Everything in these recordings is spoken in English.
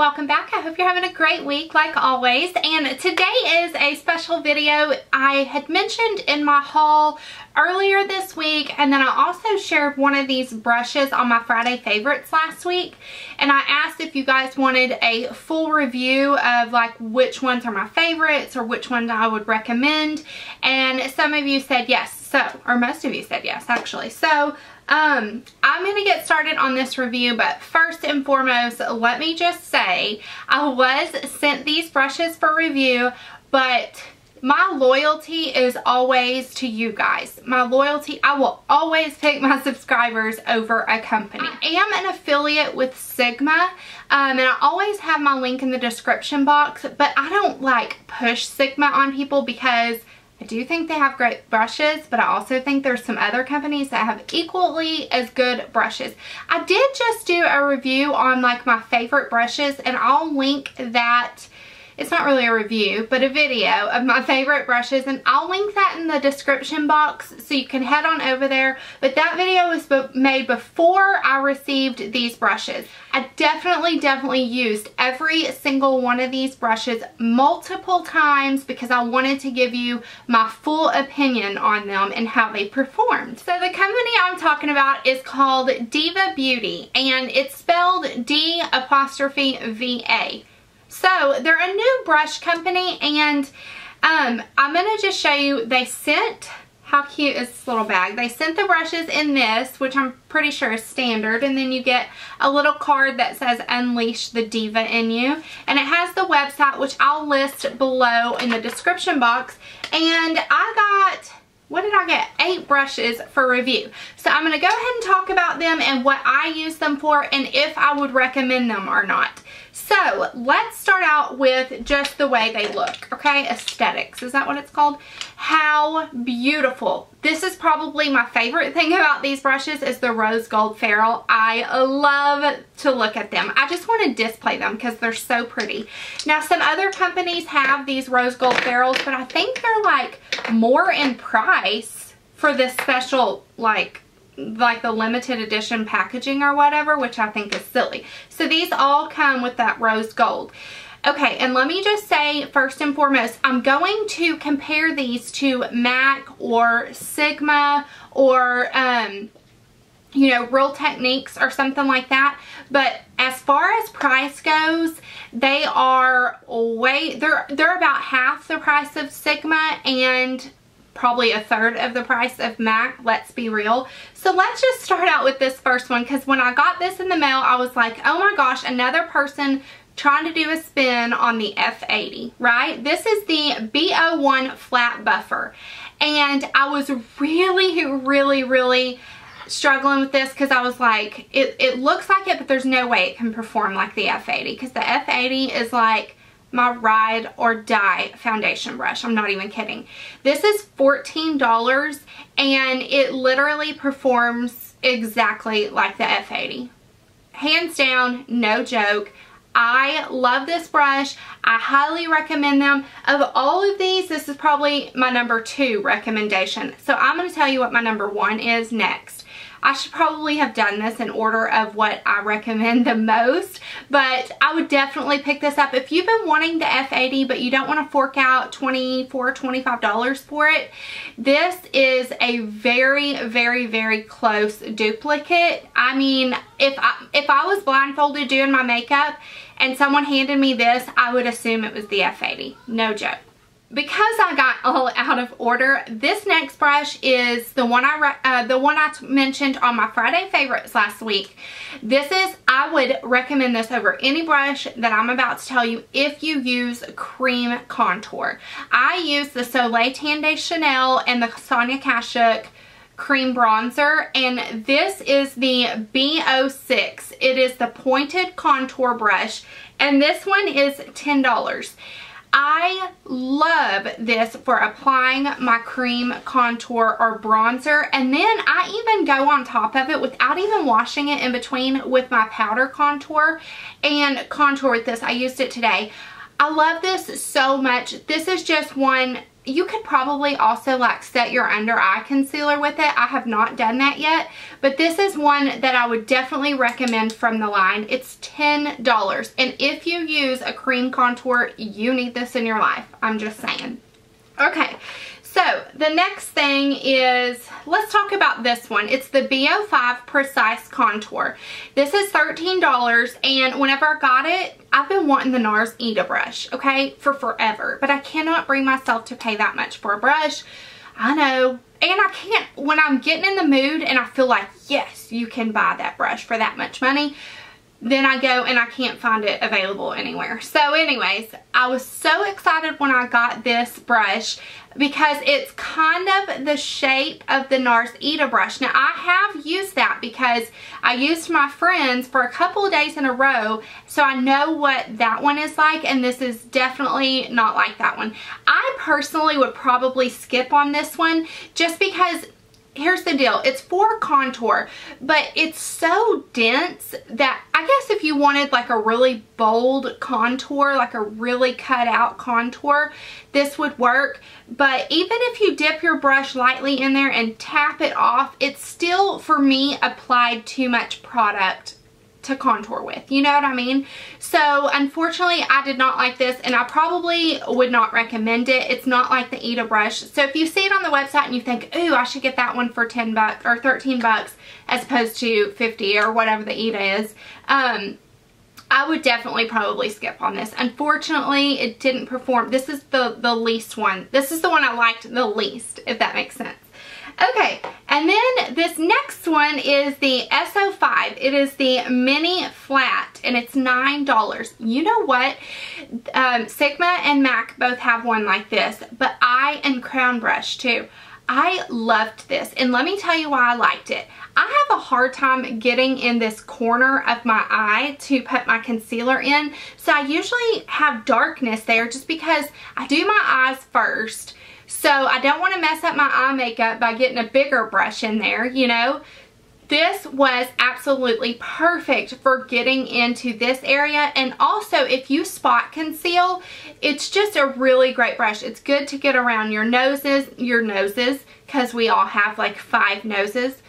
welcome back. I hope you're having a great week like always, and today is a special video. I had mentioned in my haul earlier this week, and then I also shared one of these brushes on my Friday favorites last week, and I asked if you guys wanted a full review of like which ones are my favorites or which ones I would recommend, and some of you said yes, or most of you said yes actually. So I'm going to get started on this review, but first and foremost, let me just say I was sent these brushes for review, but my loyalty is always to you guys. My loyalty, I will always pick my subscribers over a company. I am an affiliate with Sigma, and I always have my link in the description box, but I don't like push Sigma on people because I do think they have great brushes, but I also think there's some other companies that have equally as good brushes. I did just do a review on like my favorite brushes, and I'll link that. It's not really a review, but a video of my favorite brushes, and I'll link that in the description box so you can head on over there. But that video was made before I received these brushes. I definitely used every single one of these brushes multiple times because I wanted to give you my full opinion on them and how they performed. So the company I'm talking about is called Diva Beauty, and it's spelled D''VA. So they're a new brush company, and I'm going to just show you, they sent, how cute is this little bag? They sent the brushes in this, which I'm pretty sure is standard, and then you get a little card that says Unleash the Diva in You, and it has the website, which I'll list below in the description box. And I got, what did I get? 8 brushes for review. So I'm going to go ahead and talk about them and what I use them for and if I would recommend them or not. So let's start out with just the way they look, okay? Aesthetics, is that what it's called? How beautiful. This is probably my favorite thing about these brushes is the rose gold ferrule. I love to look at them. I just want to display them because they're so pretty. Now some other companies have these rose gold ferrules, but I think they're like more in price for this special like the limited edition packaging or whatever, which I think is silly. So these all come with that rose gold. Okay, and let me just say first and foremost, I'm going to compare these to MAC or Sigma or you know, Real Techniques or something like that. But as far as price goes, they are they're about half the price of Sigma and probably a third of the price of MAC, let's be real. So let's just start out with this first one, because when I got this in the mail, I was like, oh my gosh, another person trying to do a spin on the F80, right? This is the B01 flat buffer, and I was really struggling with this because I was like, it looks like it, but there's no way it can perform like the F80, because the F80 is like my ride or die foundation brush. I'm not even kidding. This is $14 and it literally performs exactly like the F80. Hands down, no joke. I love this brush. I highly recommend them. Of all of these, this is probably my number 2 recommendation. So I'm going to tell you what my number 1 is next. I should probably have done this in order of what I recommend the most, but I would definitely pick this up. If you've been wanting the F80 but you don't want to fork out $24, $25 for it, this is a very close duplicate. I mean, if I was blindfolded doing my makeup and someone handed me this, I would assume it was the F80. No joke. Because I got all out of order, this next brush is the one I mentioned on my Friday favorites last week. I would recommend this over any brush that I'm about to tell you if you use cream contour. I use the Soleil Tan de Chanel and the Sonia Kashuk cream bronzer, and this is the B06. It is the pointed contour brush, and this one is $10. I love this for applying my cream contour or bronzer, and then I even go on top of it without even washing it in between with my powder contour and contour with this. I used it today. I love this so much. This is just one you could probably also like set your under eye concealer with it. I have not done that yet, but this is one that I would definitely recommend from the line. It's $10, and if you use a cream contour, you need this in your life. I'm just saying. Okay, so the next thing is, let's talk about this one. It's the B05 Precise Contour. This is $13, and whenever I got it, I've been wanting the NARS Ita brush, okay, for forever, but I cannot bring myself to pay that much for a brush. I know, and I can't, when I'm getting in the mood and I feel like, yes, you can buy that brush for that much money, then I go and I can't find it available anywhere. So anyways, I was so excited when I got this brush because it's kind of the shape of the NARS Ita brush. Now I have used that because I used my friend's for a couple of days in a row, so I know what that one is like, and this is definitely not like that one. I personally would probably skip on this one just because, here's the deal, it's for contour, but it's so dense that I guess if you wanted like a really bold contour, like a really cut out contour, this would work. But even if you dip your brush lightly in there and tap it off, it's still, for me, applied too much product to contour with, you know what I mean? So unfortunately I did not like this, and I probably would not recommend it. It's not like the Ita brush. So if you see it on the website and you think, ooh, I should get that one for 10 bucks or 13 bucks as opposed to 50 or whatever the Ita is, I would definitely probably skip on this. Unfortunately, it didn't perform. This is the least one. This is the one I liked the least, if that makes sense. Okay, and then this next one is the SO5. It is the mini flat, and it's $9. You know what? Sigma and MAC both have one like this, but and Crown Brush too. I loved this, and let me tell you why I liked it. I have a hard time getting in this corner of my eye to put my concealer in, so I usually have darkness there just because I do my eyes first. So I don't want to mess up my eye makeup by getting a bigger brush in there, you know. This was absolutely perfect for getting into this area, and also if you spot conceal, it's just a really great brush. It's good to get around your noses, because we all have like 5 noses.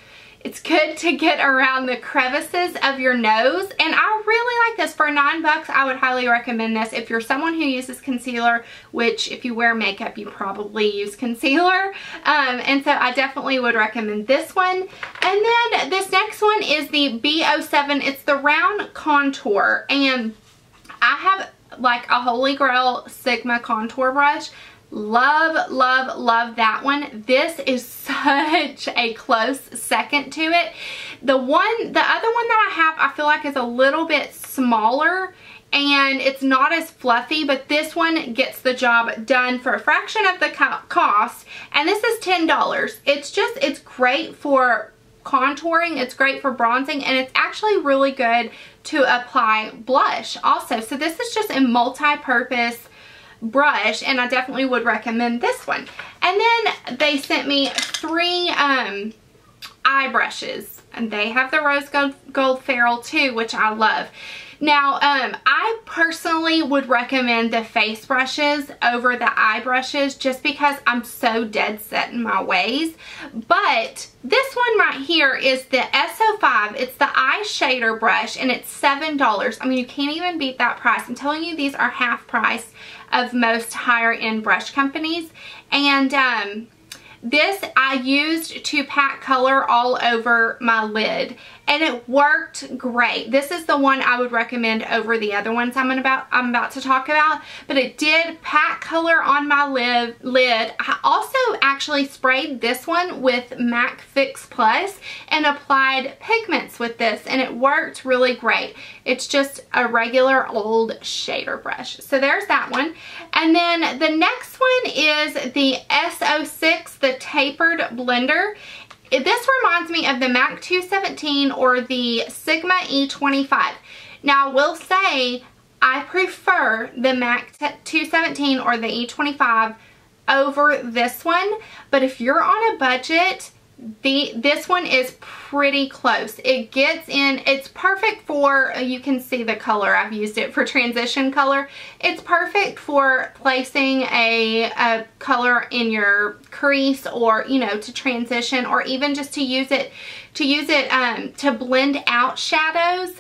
It's good to get around the crevices of your nose, and I really like this. For $9, I would highly recommend this. If you're someone who uses concealer, which if you wear makeup, you probably use concealer, and so I definitely would recommend this one. And then this next one is the B07. It's the round contour, and I have like a Holy Grail Sigma contour brush. Love, love, love that one. This is such a close second to it. The other one that I have, I feel like is a little bit smaller and it's not as fluffy, but this one gets the job done for a fraction of the cost, and this is $10. It's great for contouring, it's great for bronzing, and it's actually really good to apply blush also. So this is just a multi-purpose brush, and I definitely would recommend this one. And then they sent me 3 eye brushes, and they have the Rose Gold Ferrule too, which I love. Now, I personally would recommend the face brushes over the eye brushes just because I'm so dead set in my ways. But this one right here is the SO5. It's the eye shader brush, and it's $7. I mean, you can't even beat that price. I'm telling you, these are half price of most higher end brush companies. And this I used to pack color all over my lid, and it worked great. This is the one I would recommend over the other ones I'm about to talk about, but it did pack color on my lid. I also actually sprayed this one with MAC Fix Plus and applied pigments with this, and it worked really great. It's just a regular old shader brush. So there's that one. And then the next one is the SO6, the Tapered Blender. This reminds me of the MAC 217 or the Sigma E25. Now, I will say I prefer the MAC 217 or the E25 over this one, but if you're on a budget, this one is pretty close. It gets in, it's perfect for, you can see the color, I've used it for transition color. It's perfect for placing a color in your crease, or, you know, to transition, or even just to use it to blend out shadows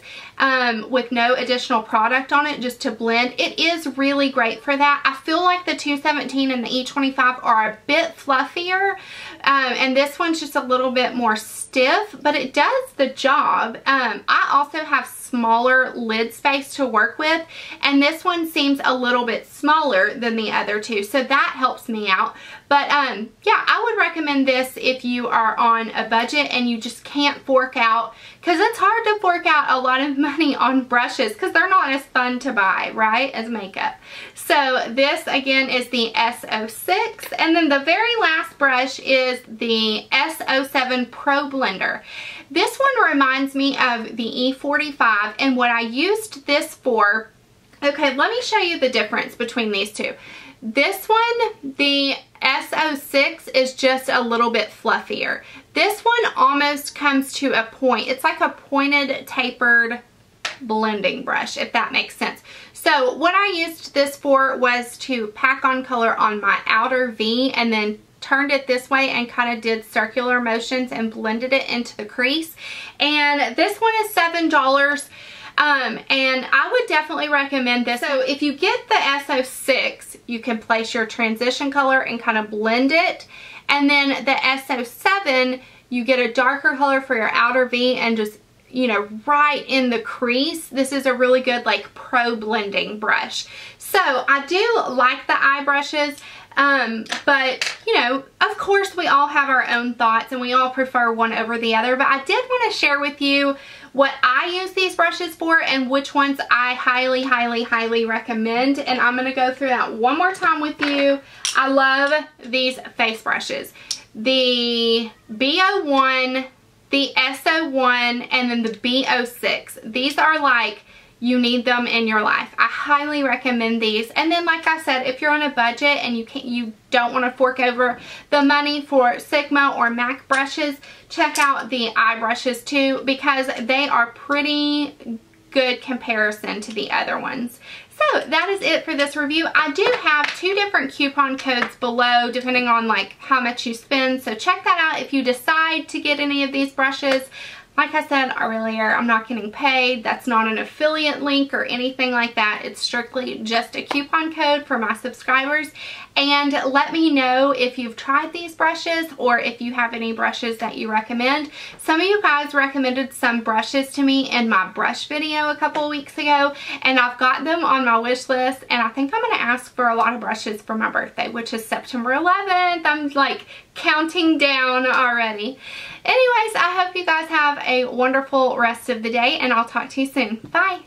with no additional product on it, just to blend. It is really great for that. I feel like the 217 and the E25 are a bit fluffier, and this one's just a little bit more stiff, but it does the job. I also have smaller lid space to work with, and this one seems a little bit smaller than the other two, so that helps me out. But yeah, I would recommend this if you are on a budget and you just can't fork out, because it's hard to fork out a lot of money on brushes because they're not as fun to buy, right, as makeup. So this again is the S06, and then the very last brush is the S07 Pro Blender. This one reminds me of the E45, and what I used this for, okay, let me show you the difference between these two. This one, the S06, is just a little bit fluffier. This one almost comes to a point. It's like a pointed, tapered blending brush, if that makes sense. So what I used this for was to pack on color on my outer V, and then turned it this way and kind of did circular motions and blended it into the crease. And this one is $7. And I would definitely recommend this. So if you get the S06, you can place your transition color and kind of blend it. And then the S07, you get a darker color for your outer V and just, you know, right in the crease. This is a really good, like, pro blending brush. So I do like the eye brushes. But, you know, of course we all have our own thoughts and we all prefer one over the other, but I did want to share with you what I use these brushes for and which ones I highly, highly, highly recommend. And I'm going to go through that one more time with you. I love these face brushes. The B01, the S01, and then the B06. These are like, you need them in your life. I highly recommend these. And then, like I said, if you're on a budget and you don't want to fork over the money for Sigma or MAC brushes, check out the eye brushes too, because they are pretty good comparison to the other ones. So that is it for this review. I do have 2 different coupon codes below depending on like how much you spend. So check that out if you decide to get any of these brushes. Like I said earlier, I'm not getting paid. That's not an affiliate link or anything like that. It's strictly just a coupon code for my subscribers. And let me know if you've tried these brushes or if you have any brushes that you recommend. Some of you guys recommended some brushes to me in my brush video a couple of weeks ago, and I've got them on my wish list, and I think I'm going to ask for a lot of brushes for my birthday, which is September 11th. I'm like counting down already. Anyways, I hope you guys have a wonderful rest of the day, and I'll talk to you soon. Bye!